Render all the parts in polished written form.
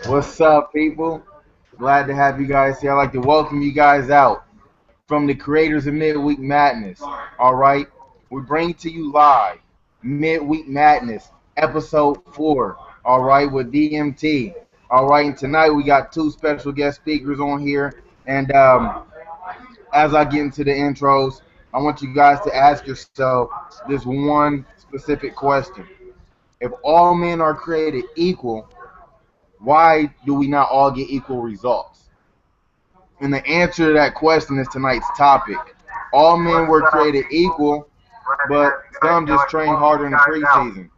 What's up, people? Glad to have you guys here. I'd like to welcome you guys out from the creators of Midweek Madness. All right, we bring to you live Midweek Madness, episode 4. All right, with DMT. All right, and tonight we got two special guest speakers on here. And as I get into the intros, I want you guys to ask yourself this one specific question: if all men are created equal, why do we not all get equal results? And the answer to that question is tonight's topic. All men were created equal, but some just train harder in the preseason.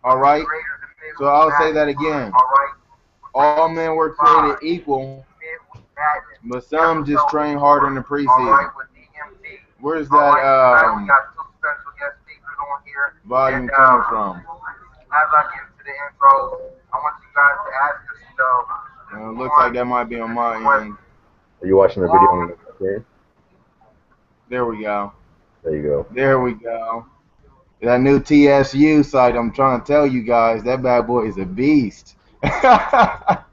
All right? So I'll say that again. All men were created equal, but some just train harder in the preseason. Where's that volume coming from? It looks like that might be on my end. Are you watching the video on the screen? There we go. There you go. There we go. That new TSU site, I'm trying to tell you guys, that bad boy is a beast. That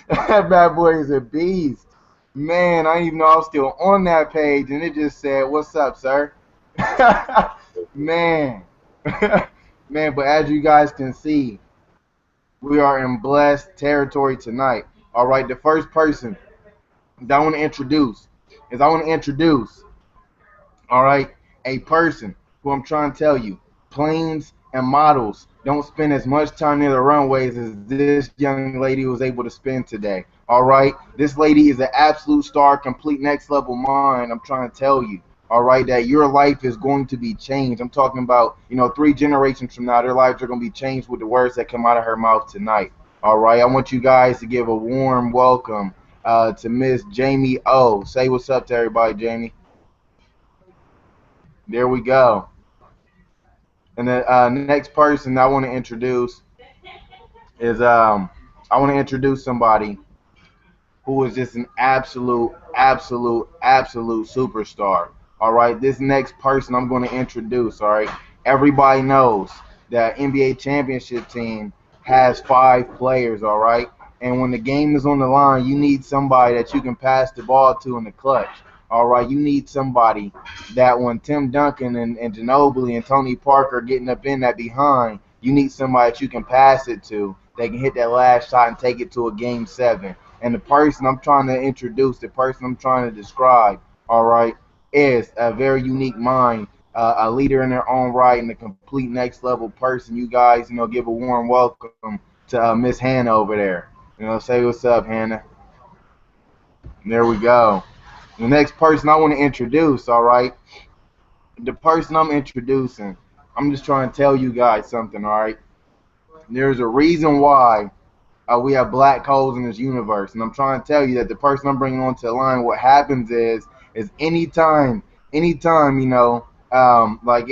bad boy is a beast. Man, I didn't even know I was still on that page, and it just said, "What's up, sir?" Man. Man, but as you guys can see, we are in blessed territory tonight. All right, the first person that I want to introduce all right, a person who I'm trying to tell you, planes and models don't spend as much time near the runways as this young lady was able to spend today. All right, this lady is an absolute star, complete next level mind. I'm trying to tell you, all right, that your life is going to be changed. I'm talking about, 3 generations from now, their lives are going to be changed with the words that come out of her mouth tonight. All right, I want you guys to give a warm welcome to Miss Jamie O. Say what's up to everybody, Jamie. There we go. And the next person I want to introduce is I want to introduce somebody who is just an absolute superstar. All right, this next person I'm going to introduce. All right, everybody knows that NBA championship team has 5 players. All right, and when the game is on the line, you need somebody that you can pass the ball to in the clutch. All right, you need somebody that when Tim Duncan and Ginobili and Tony Parker are getting up in that behind, you need somebody that you can pass it to. They can hit that last shot and take it to a game 7. And the person I'm trying to introduce, the person I'm trying to describe, all right, is a very unique mind, a leader in their own right, and a complete next level person. You guys, give a warm welcome to Miss Hannah over there. Say what's up, Hannah. There we go. The next person I want to introduce, all right, the person I'm introducing, I'm just trying to tell you guys something, all right? There's a reason why we have black holes in this universe, and I'm trying to tell you that the person I'm bringing onto the line, what happens is anytime, like,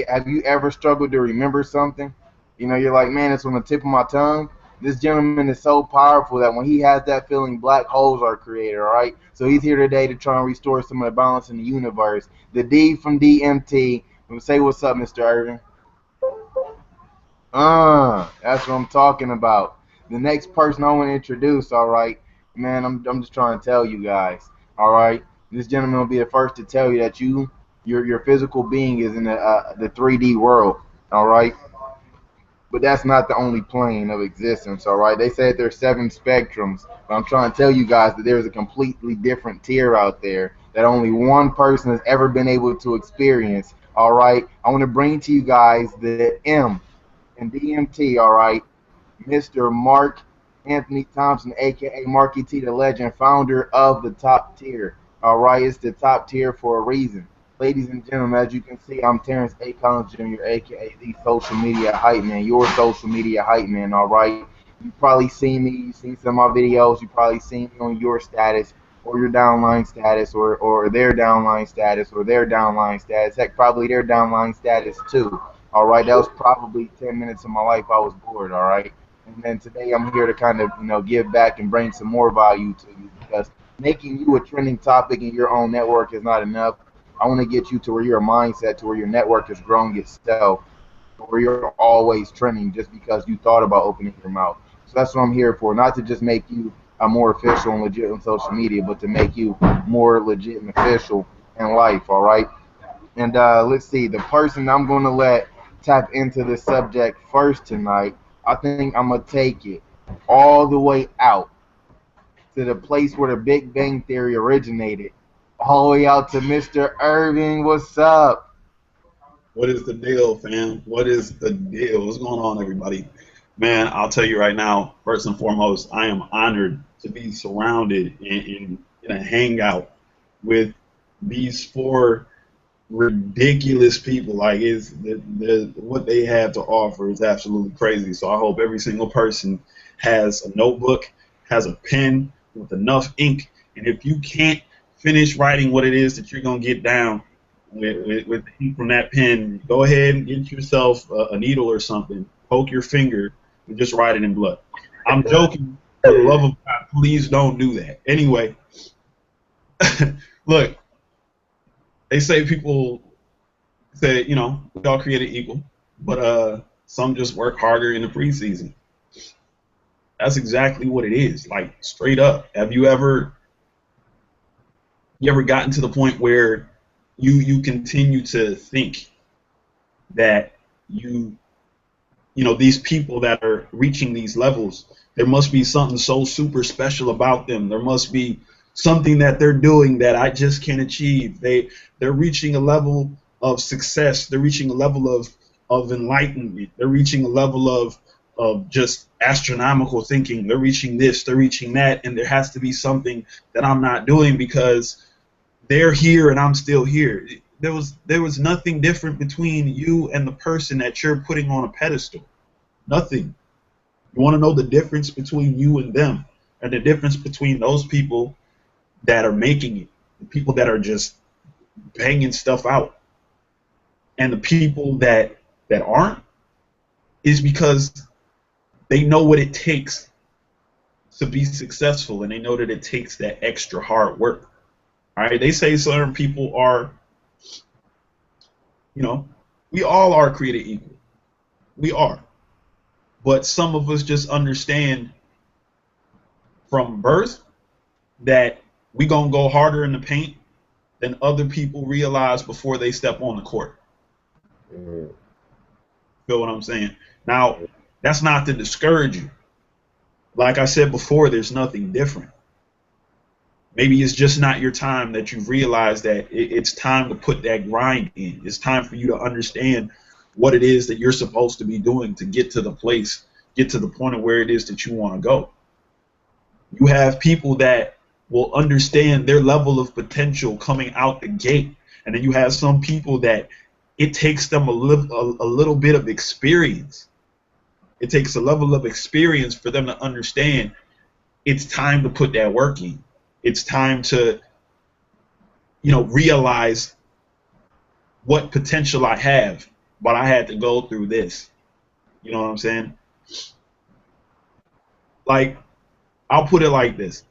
have you ever struggled to remember something? You're like, man, it's on the tip of my tongue. This gentleman is so powerful that when he has that feeling, black holes are created, all right? So he's here today to try and restore some of the balance in the universe. The D from DMT. Say what's up, Mr. Irving. That's what I'm talking about. The next person I want to introduce, all right, man, I'm just trying to tell you guys, all right, this gentleman will be the first to tell you that your physical being is in the 3D world, all right, but that's not the only plane of existence, all right. They said there's 7 spectrums, but I'm trying to tell you guys that there's a completely different tier out there that only one person has ever been able to experience, all right. I want to bring to you guys the M and DMT, all right, Mr. Mark Anthony Thompson, aka Marky T, the legend, founder of the top tier. All right, it's the top tier for a reason. Ladies and gentlemen, as you can see, I'm Terrence A. Collins Jr., aka the social media hype man, your social media hype man, all right? You probably seen me, you seen some of my videos, you probably seen me on your status or your downline status or their downline status or their downline status. Heck, probably their downline status too. All right, that was probably 10 minutes of my life I was bored, all right? And then today I'm here to kind of, give back and bring some more value to you because making you a trending topic in your own network is not enough. I want to get you to where your mindset, to where your network has grown itself, where you're always trending just because you thought about opening your mouth. So that's what I'm here for. Not to just make you a more official and legit on social media, but to make you more legit and official in life. All right. And let's see, the person I'm going to let tap into this subject first tonight, I think I'm going to take it all the way out to the place where the Big Bang Theory originated, all the way out to Mr. Irving. What's up? What is the deal, fam? What is the deal? What's going on, everybody? Man, I'll tell you right now, first and foremost, I am honored to be surrounded in a hangout with these four ridiculous people. Like, is what they have to offer is absolutely crazy. So I hope every single person has a notebook, has a pen with enough ink, and if you can't finish writing what it is that you're gonna get down with the ink from that pen, go ahead and get yourself a needle or something, poke your finger, and just write it in blood. I'm joking. For the love of God, please don't do that. Anyway, look, they say people say, we all created equal, but some just work harder in the preseason. That's exactly what it is, like straight up. Have you ever gotten to the point where you continue to think that these people that are reaching these levels, there must be something so super special about them. There must be something that they're doing that I just can't achieve. They're reaching a level of success. They're reaching a level of enlightenment. They're reaching a level of just astronomical thinking. They're reaching this, they're reaching that, and there has to be something that I'm not doing because they're here and I'm still here. There was nothing different between you and the person that you're putting on a pedestal. Nothing. You want to know the difference between you and them, and the difference between those people that are making it, the people that are just banging stuff out, and the people that aren't, is because they know what it takes to be successful, and they know that it takes that extra hard work. All right, they say certain people are, we all are created equal. We are. But some of us just understand from birth that we gonna go harder in the paint than other people realize before they step on the court. Feel what I'm saying? Now, that's not to discourage you. Like I said before, there's nothing different. Maybe it's just not your time that you've realized that it's time to put that grind in. It's time for you to understand what it is that you're supposed to be doing to get to the place, get to the point of where it is that you want to go. You have people that will understand their level of potential coming out the gate. And then you have some people that it takes them a little bit of experience. It takes a level of experience for them to understand it's time to put that work in. It's time to, realize what potential I have, but I had to go through this. You know what I'm saying? Like, I'll put it like this.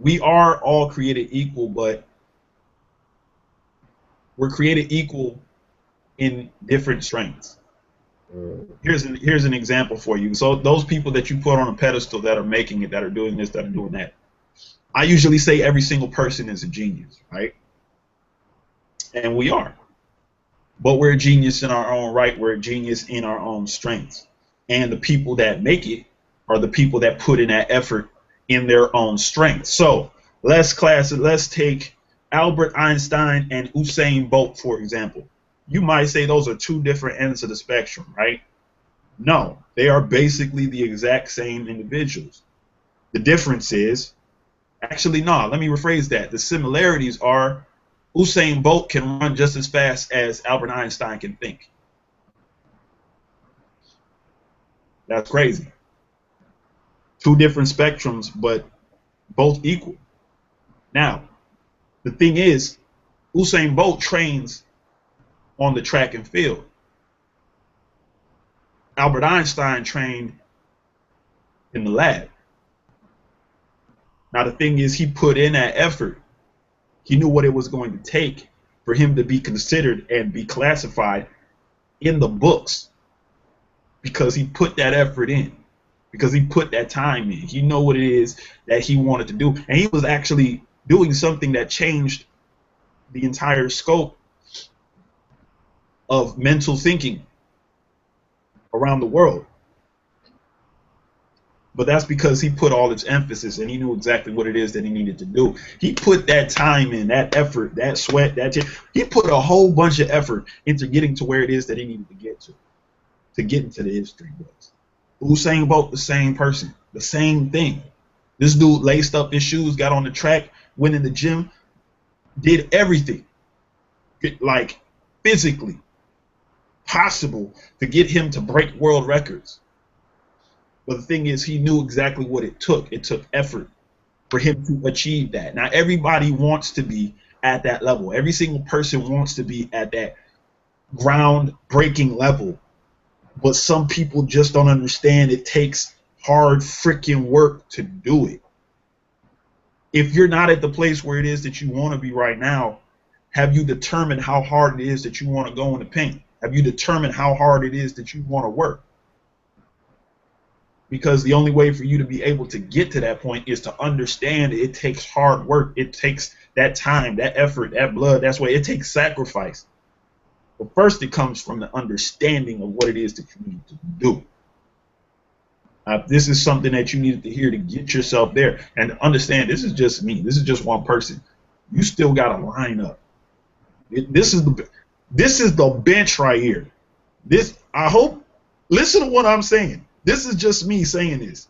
We are all created equal, but we're created equal in different strengths. Here's an example for you. So those people that you put on a pedestal that are making it, that are doing this, that are doing that, I usually say every single person is a genius, right? And we are. But we're a genius in our own right. We're a genius in our own strengths. And the people that make it are the people that put in that effort in their own strength. So let's take Albert Einstein and Usain Bolt, for example. You might say those are two different ends of the spectrum, right? No, they are basically the exact same individuals. The difference is, actually, no, let me rephrase that. The similarities are Usain Bolt can run just as fast as Albert Einstein can think. That's crazy. Two different spectrums, but both equal. Now, the thing is, Usain Bolt trains on the track and field. Albert Einstein trained in the lab. Now, the thing is, he put in that effort. He knew what it was going to take for him to be considered and be classified in the books because he put that effort in. because he put that time in. He know what it is that he wanted to do, and he was actually doing something that changed the entire scope of mental thinking around the world. But that's because he put all its emphasis and he knew exactly what it is that he needed to do. He put that time in, that effort, that sweat, he put a whole bunch of effort into getting to where it is that he needed to get into the history books. Usain Bolt, the same person, the same thing. This dude laced up his shoes, got on the track, went in the gym, did everything, like physically possible to get him to break world records. But the thing is, he knew exactly what it took. It took effort for him to achieve that. Now, everybody wants to be at that level. Every single person wants to be at that ground-breaking level. But some people just don't understand it takes hard freaking work to do it. If you're not at the place where it is that you want to be right now, have you determined how hard it is that you want to go in the paint? Have you determined how hard it is that you want to work? Because the only way for you to be able to get to that point is to understand it takes hard work. It takes that time, that effort, that blood. That's why it takes sacrifice. But first, it comes from the understanding of what it is that you need to do. This is something that you needed to hear to get yourself there and to understand this is just me. This is just one person. You still got to line up. This is the bench right here. I hope. Listen to what I'm saying. This is just me saying this.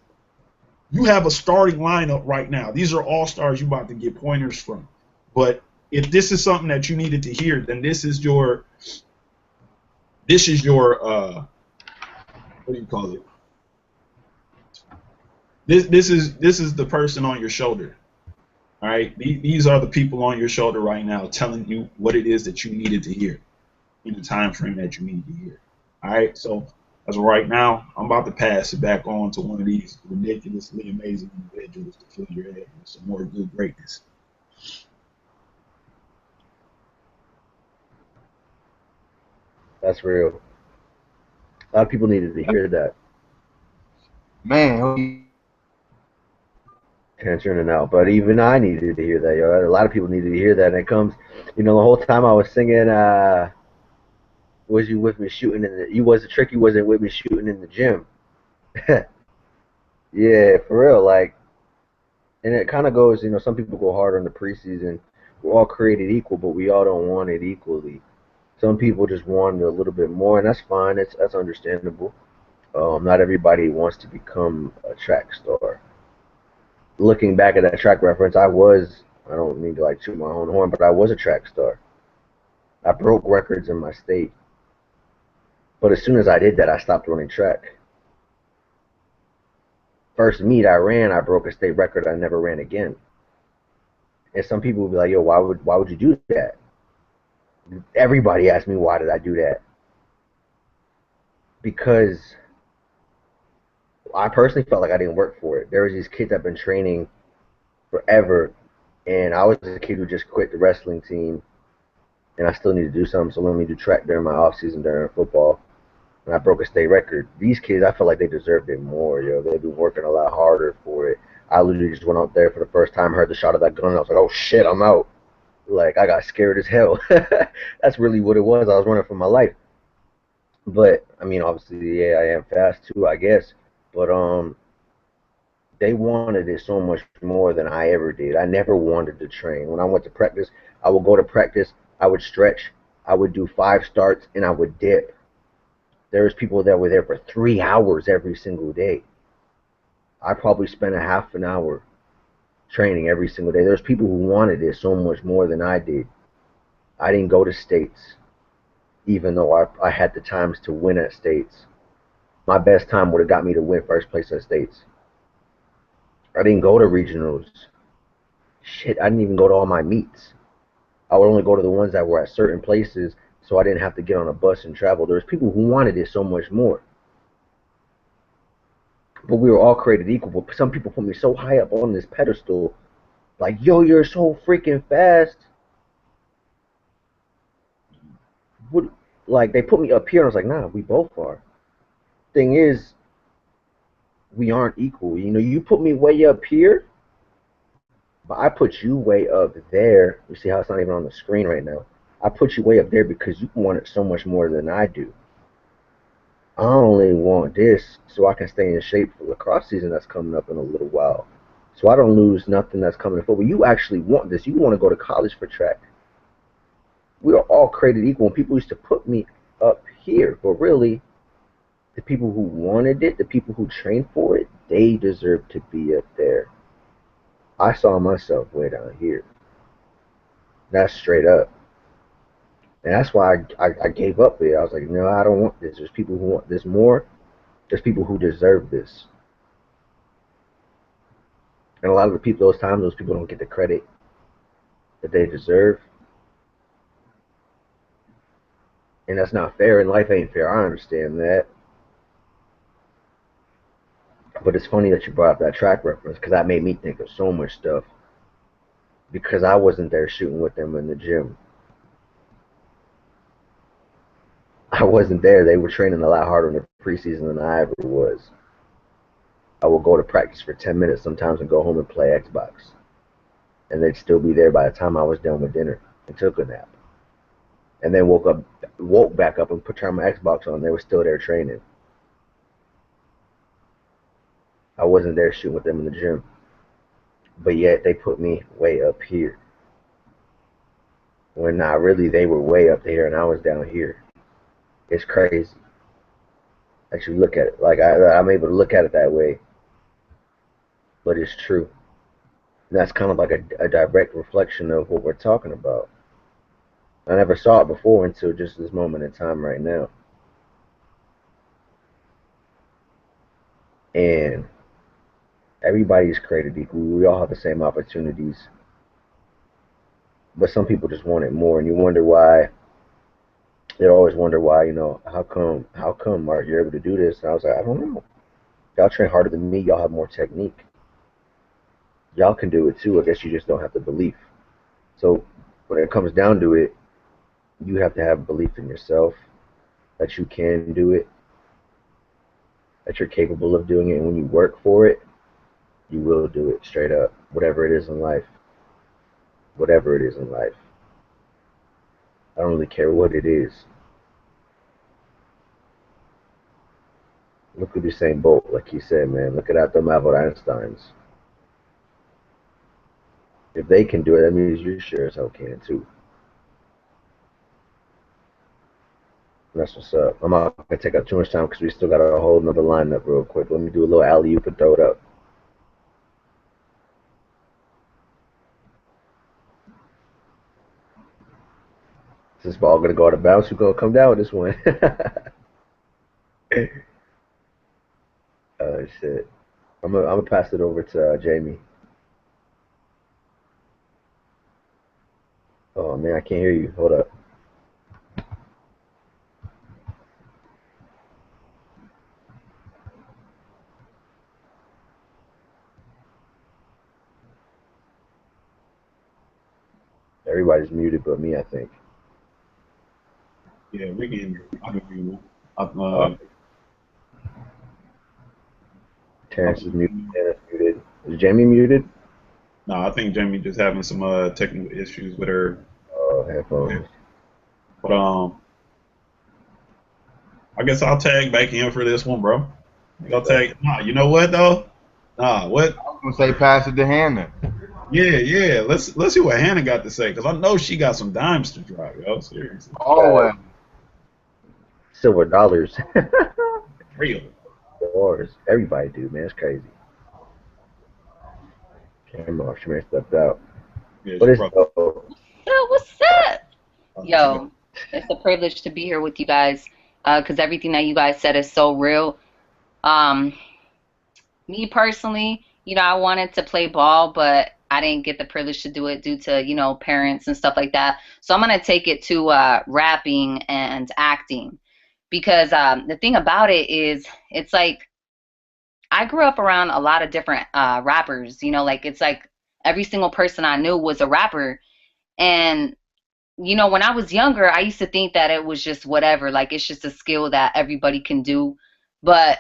You have a starting lineup right now. These are all stars you're about to get pointers from. But if this is something that you needed to hear, then this is your what do you call it? This is the person on your shoulder. All right. These are the people on your shoulder right now telling you what it is that you needed to hear in the time frame that you needed to hear. All right. So as of right now, I'm about to pass it back on to one of these ridiculously amazing individuals to fill your head with some more good greatness. That's real. A lot of people needed to hear that. Man, Turning out, but even I needed to hear that. Yo, a lot of people needed to hear that. And it comes, the whole time I was singing. Was you with me shooting in the? You was a trick. You wasn't with me shooting in the gym. Yeah, for real. Like, and it kind of goes. Some people go hard on the preseason. We're all created equal, but we all don't want it equally. Some people just want it a little bit more, and that's fine. That's understandable. Not everybody wants to become a track star. Looking back at that track reference, I don't need to like shoot my own horn, but I was a track star. I broke records in my state. But as soon as I did that, I stopped running track. First meet I ran, I broke a state record. I never ran again. And some people would be like, yo, why would you do that? Everybody asked me, why did I do that? Because I personally felt like I didn't work for it. There was these kids that have been training forever, and I was a kid who just quit the wrestling team, and I still need to do something, so let me do track during my off season during football. And I broke a state record. These kids, I felt like they deserved it more, yo. They've been working a lot harder for it. I literally just went out there for the first time, heard the shot of that gun, and I was like, oh shit, I'm out. Like, I got scared as hell. That's really what it was. I was running for my life. But, I mean, obviously, yeah, I am fast too, I guess. But, they wanted it so much more than I ever did. I never wanted to train. When I went to practice, I would go to practice, I would stretch, I would do 5 starts, and I would dip. There was people that were there for 3 hours every single day. I probably spent a half an hour training every single day. There's people who wanted it so much more than I did. I didn't go to states, even though I had the times to win at states. My best time would have got me to win first place at states. I didn't go to regionals. Shit, I didn't even go to all my meets. I would only go to the ones that were at certain places, so I didn't have to get on a bus and travel. There was people who wanted it so much more. But we were all created equal. But some people put me so high up on this pedestal, like, yo, you're so freaking fast. Like, they put me up here, and I was like, nah, we both are. Thing is, we aren't equal. You know, you put me way up here, but I put you way up there. You see how it's not even on the screen right now? I put you way up there because you want it so much more than I do. I only want this so I can stay in shape for the lacrosse season that's coming up in a little while. So I don't lose nothing that's coming forward. You actually want this. You want to go to college for track. We are all created equal. And people used to put me up here, but really, the people who wanted it, the people who trained for it, they deserve to be up there. I saw myself way down here. That's straight up. And that's why I gave up it. I was like, no, I don't want this. There's people who want this more. There's people who deserve this. And a lot of the people, those times, those people don't get the credit that they deserve. And that's not fair, and life ain't fair. I understand that. But it's funny that you brought up that track reference, because that made me think of so much stuff. Because I wasn't there shooting with them in the gym. I wasn't there. They were training a lot harder in the preseason than I ever was. I would go to practice for 10 minutes sometimes and go home and play Xbox. And they'd still be there by the time I was done with dinner and took a nap. And then woke back up and turned my Xbox on. They were still there training. I wasn't there shooting with them in the gym. But yet they put me way up here. When not really, they were way up there and I was down here. It's crazy. Actually, look at it. Like I'm able to look at it that way. But it's true. And that's kind of like a direct reflection of what we're talking about. I never saw it before until just this moment in time right now. And everybody's created equal. We all have the same opportunities. But some people just want it more, and you wonder why. They always wonder why, you know, how come Mark, you're able to do this? And I was like, I don't know. Y'all train harder than me. Y'all have more technique. Y'all can do it too. I guess you just don't have the belief. So when it comes down to it, you have to have belief in yourself that you can do it, that you're capable of doing it, and when you work for it, you will do it straight up. Whatever it is in life. Whatever it is in life. I don't really care what it is. Look at Usain Bolt, like he said, man. Look at them Albert Einsteins. If they can do it, that means you sure as hell can too. That's what's up. I'm not going to take up too much time because we still got a whole nother lineup real quick. Let me do a little alley-oop and throw it up. Is this ball going to go out of bounds? Who's going to come down with this one? Oh, shit. I'm gonna pass it over to Jamie. Oh, man, I can't hear you. Hold up. Everybody's muted but me, I think. Yeah, we can. I can hear you. Terrence is muted. Dennis muted. Is Jamie muted? No, I think Jamie just having some technical issues with her. Oh, headphones. But I guess I'll tag back in for this one, bro. I'll tag. Nah, you know what though? Nah, what? I was gonna say pass it to Hannah. Yeah. Let's see what Hannah got to say, because I know she got some dimes to drop, yo. Seriously. Always. Silver dollars. Real. Dollars. Everybody do, man. It's crazy. Camera off. She may have stepped out. Yeah, What is Yo, what's up? Yo, it's a privilege to be here with you guys because everything that you guys said is so real. Me personally, you know, I wanted to play ball, but I didn't get the privilege to do it due to, you know, parents and stuff like that. So I'm going to take it to rapping and acting because the thing about it is it's like I grew up around a lot of different rappers, you know, like it's like every single person I knew was a rapper. And, you know, when I was younger, I used to think that it was just whatever, like it's just a skill that everybody can do. But,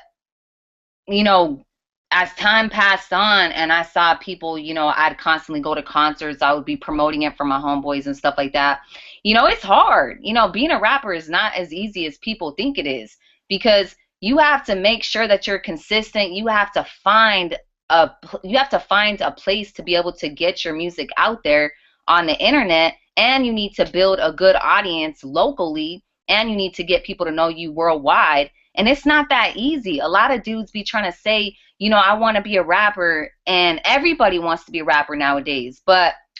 you know, as time passed on and I saw people, I'd constantly go to concerts, I would be promoting it for my homeboys and stuff like that. It's hard. Being a rapper is not as easy as people think it is, because you have to make sure that you're consistent. You have to find a place to be able to get your music out there on the internet, and you need to build a good audience locally, and you need to get people to know you worldwide. And it's not that easy. A lot of dudes be trying to say, I want to be a rapper, and everybody wants to be a rapper nowadays,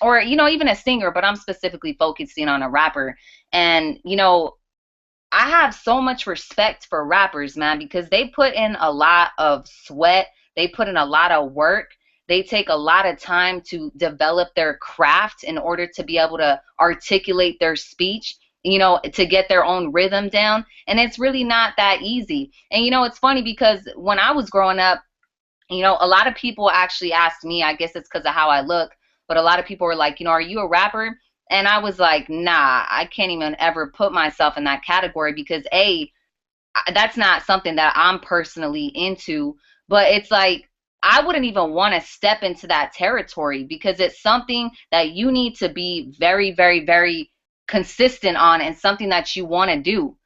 or even a singer, but I'm specifically focusing on a rapper. And I have so much respect for rappers, man, because they put in a lot of sweat, they put in a lot of work, they take a lot of time to develop their craft in order to be able to articulate their speech, to get their own rhythm down. And it's really not that easy. And it's funny because when I was growing up, a lot of people actually asked me, I guess it's because of how I look, but a lot of people were like, are you a rapper? And I was like, nah, I can't even ever put myself in that category, because that's not something that I'm personally into. But it's like, I wouldn't even want to step into that territory, because it's something that you need to be very, very, very consistent on, and something that you want to do.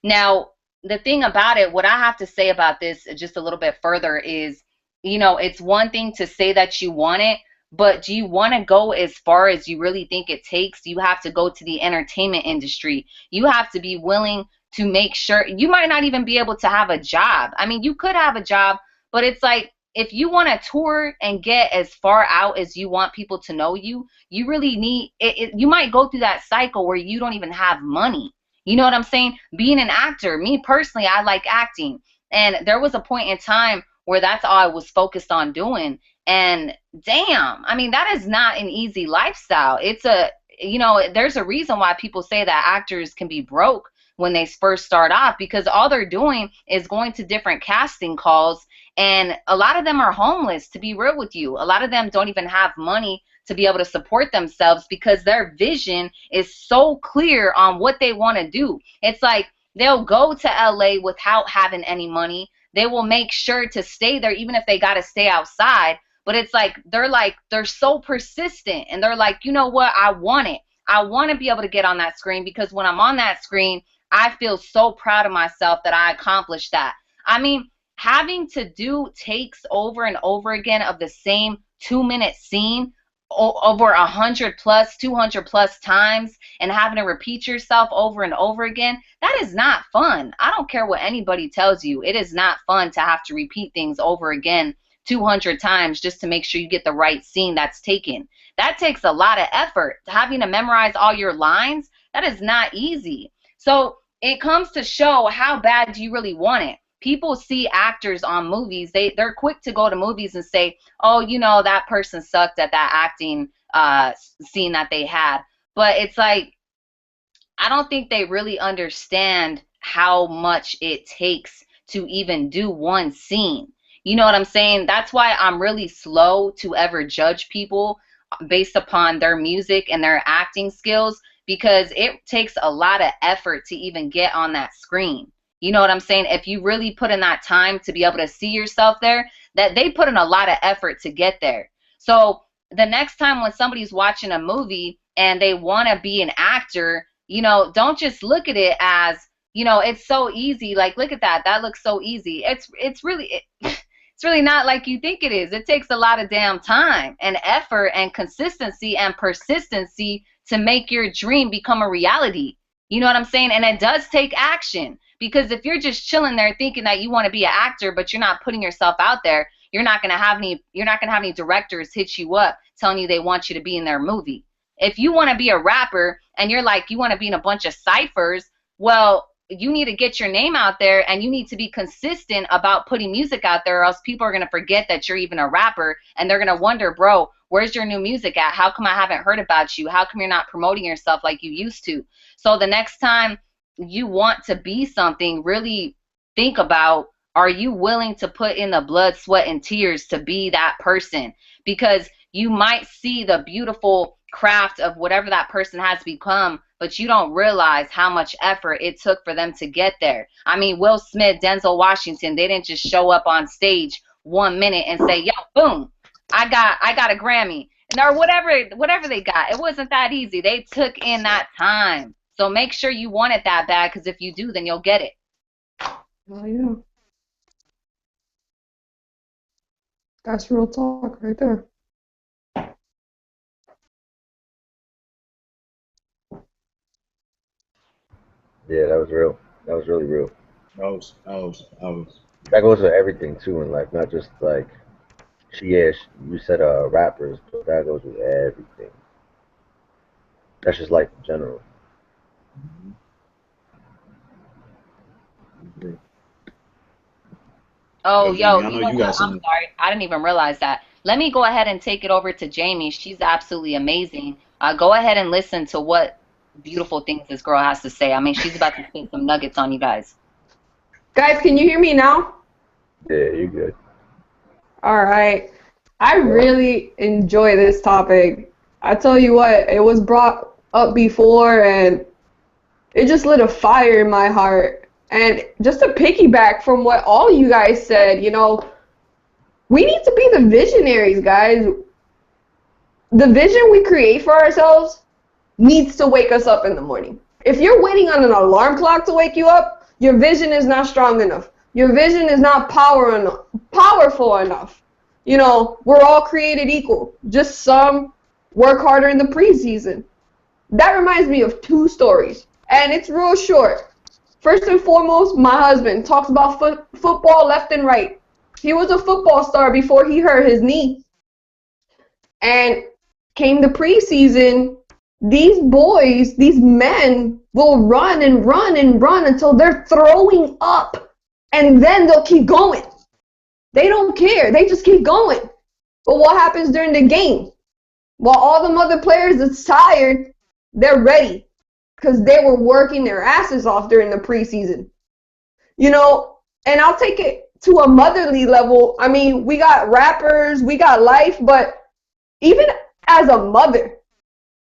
Now, the thing about it, what I have to say about this just a little bit further is, it's one thing to say that you want it, but do you want to go as far as you really think it takes? You have to go to the entertainment industry. You have to be willing to make sure you might not even be able to have a job. I mean, you could have a job, but it's like, if you want to tour and get as far out as you want people to know you, you really need it. You might go through that cycle where you don't even have money. You know what I'm saying? Being an actor, me personally, I like acting. And there was a point in time where that's all I was focused on doing. And damn, I mean, that is not an easy lifestyle. There's a reason why people say that actors can be broke when they first start off, because all they're doing is going to different casting calls, and a lot of them are homeless, to be real with you. A lot of them don't even have money to be able to support themselves, because their vision is so clear on what they want to do. It's like they'll go to LA without having any money. They will make sure to stay there even if they got to stay outside. But it's like they're so persistent, and they're like, you know what? I want it. I want to be able to get on that screen, because when I'm on that screen, I feel so proud of myself that I accomplished that. I mean, having to do takes over and over again of the same 2-minute scene over 100 plus, 200 plus times, and having to repeat yourself over and over again, that is not fun. I don't care what anybody tells you. It is not fun to have to repeat things over again 200 times just to make sure you get the right scene that's taken. That takes a lot of effort. Having to memorize all your lines, that is not easy. So it comes to show how bad do you really want it. People see actors on movies. They're quick to go to movies and say, oh, that person sucked at that acting scene that they had. But it's like, I don't think they really understand how much it takes to even do one scene. You know what I'm saying? That's why I'm really slow to ever judge people based upon their music and their acting skills, because it takes a lot of effort to even get on that screen. You know what I'm saying? If you really put in that time to be able to see yourself there, that they put in a lot of effort to get there. So the next time when somebody's watching a movie and they want to be an actor, don't just look at it as, it's so easy. Like, look at that. That looks so easy. It's really not like you think it is. It takes a lot of damn time and effort and consistency and persistency to make your dream become a reality. You know what I'm saying? And it does take action, because if you're just chilling there thinking that you want to be an actor, but you're not putting yourself out there, you're not going to have any directors hit you up telling you they want you to be in their movie. If you want to be a rapper and you're like, you want to be in a bunch of ciphers, well, you need to get your name out there, and you need to be consistent about putting music out there, or else people are going to forget that you're even a rapper, and they're going to wonder, bro, where's your new music at? How come I haven't heard about you? How come you're not promoting yourself like you used to? So the next time you want to be something, really think about, are you willing to put in the blood, sweat, and tears to be that person? Because you might see the beautiful craft of whatever that person has become, but you don't realize how much effort it took for them to get there. I mean, Will Smith, Denzel Washington, they didn't just show up on stage 1 minute and say, yo, boom, I got a Grammy. Or whatever they got. It wasn't that easy. They took in that time. So make sure you want it that bad, because if you do, then you'll get it. Oh, yeah. That's real talk right there. Yeah, that was real. That was really real. That goes for everything too in life, not just like you said rappers, but that goes with everything. That's just life in general. Oh, Jamie, yo, I you know know you what? got I'm something. sorry. I didn't even realize that. Let me go ahead and take it over to Jamie. She's absolutely amazing. Go ahead and listen to what beautiful things this girl has to say. I mean, she's about to spit some nuggets on you guys. Guys, can you hear me now? Yeah, you good. All right. I really enjoy this topic. I tell you what, it was brought up before and it just lit a fire in my heart. And just to piggyback from what all you guys said, you know, we need to be the visionaries, guys. The vision we create for ourselves needs to wake us up in the morning. If you're waiting on an alarm clock to wake you up, your vision is not strong enough. Your vision is not powerful enough. You know, we're all created equal. Just some work harder in the preseason. That reminds me of 2 stories, and it's real short. First and foremost, my husband talks about football left and right. He was a football star before he hurt his knee. And came the preseason, these boys, these men will run and run and run until they're throwing up. And then they'll keep going. They don't care. They just keep going. But what happens during the game? While all the other players are tired, they're ready. Because they were working their asses off during the preseason. You know, and I'll take it to a motherly level. I mean, we got rappers, we got life, but even as a mother,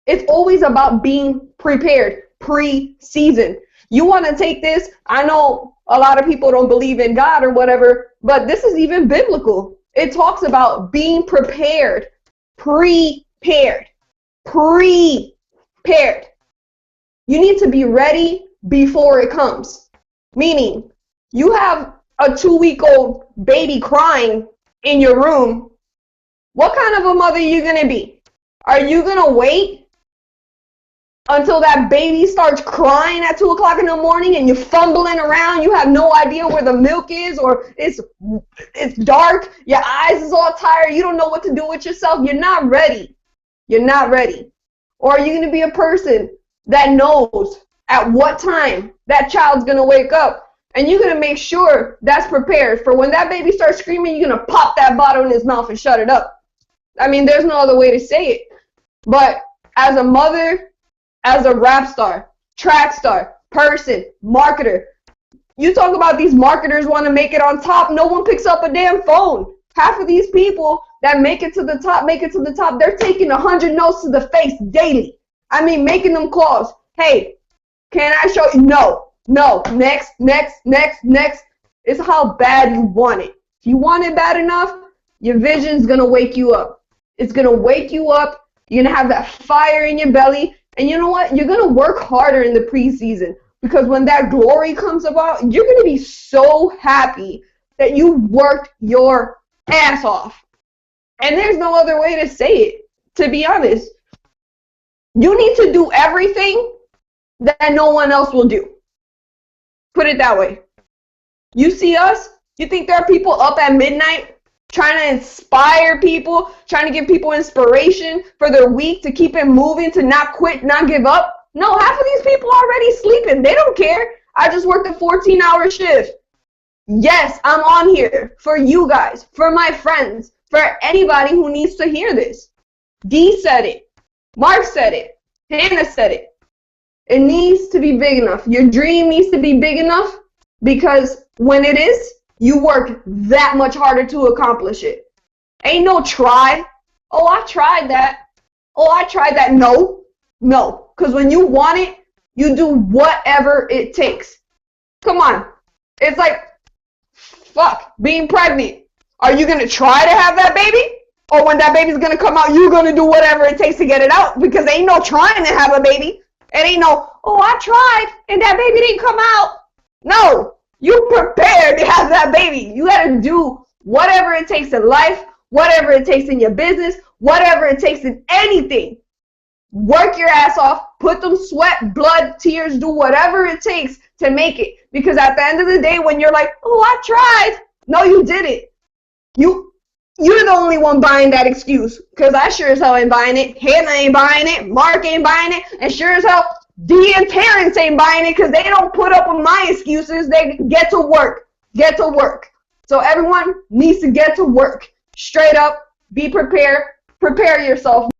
it's always about being prepared pre-season. You want to take this, I know a lot of people don't believe in God or whatever, but this is even biblical. It talks about being prepared, prepared. You need to be ready before it comes. Meaning, you have a 2-week-old baby crying in your room. What kind of a mother are you going to be? Are you going to wait until that baby starts crying at 2 o'clock in the morning and you're fumbling around, you have no idea where the milk is, or it's dark, your eyes is all tired, you don't know what to do with yourself? You're not ready. You're not ready. Or are you going to be a person that knows at what time that child's going to wake up, and you're going to make sure that's prepared for when that baby starts screaming, you're going to pop that bottle in his mouth and shut it up? I mean, there's no other way to say it. But as a mother, as a rap star, track star, person, marketer, you talk about these marketers want to make it on top. No one picks up a damn phone. Half of these people that make it to the top, they're taking 100 notes to the face daily. I mean, making them calls. Hey, can I show you? No, next. It's how bad you want it. If you want it bad enough, your vision's going to wake you up. It's going to wake you up. You're going to have that fire in your belly. And you know what? You're going to work harder in the preseason, because when that glory comes about, you're going to be so happy that you worked your ass off. And there's no other way to say it, to be honest. You need to do everything that no one else will do. Put it that way. You see us? You think there are people up at midnight trying to inspire people, trying to give people inspiration for their week, to keep it moving, to not quit, not give up? No, half of these people are already sleeping. They don't care. I just worked a 14-hour shift. Yes, I'm on here for you guys, for my friends, for anybody who needs to hear this. Dee said it. Mark said it. Hannah said it. It needs to be big enough. Your dream needs to be big enough, because when it is, you work that much harder to accomplish it. Ain't no try. Oh, I tried that. No. Because when you want it, you do whatever it takes. Come on. It's like, fuck, being pregnant. Are you going to try to have that baby? Or when that baby's going to come out, you're going to do whatever it takes to get it out? Because ain't no trying to have a baby. It ain't no, oh, I tried and that baby didn't come out. No, you prepared to have that baby. You got to do whatever it takes in life, whatever it takes in your business, whatever it takes in anything. Work your ass off, put them sweat, blood, tears, do whatever it takes to make it. Because at the end of the day, when you're like, oh, I tried. No, you didn't. You're the only one buying that excuse. Because I sure as hell ain't buying it. Hannah ain't buying it. Mark ain't buying it. And sure as hell, Dee and Terrence ain't buying it because they don't put up with my excuses. They get to work. Get to work. So everyone needs to get to work. Straight up, be prepared. Prepare yourself.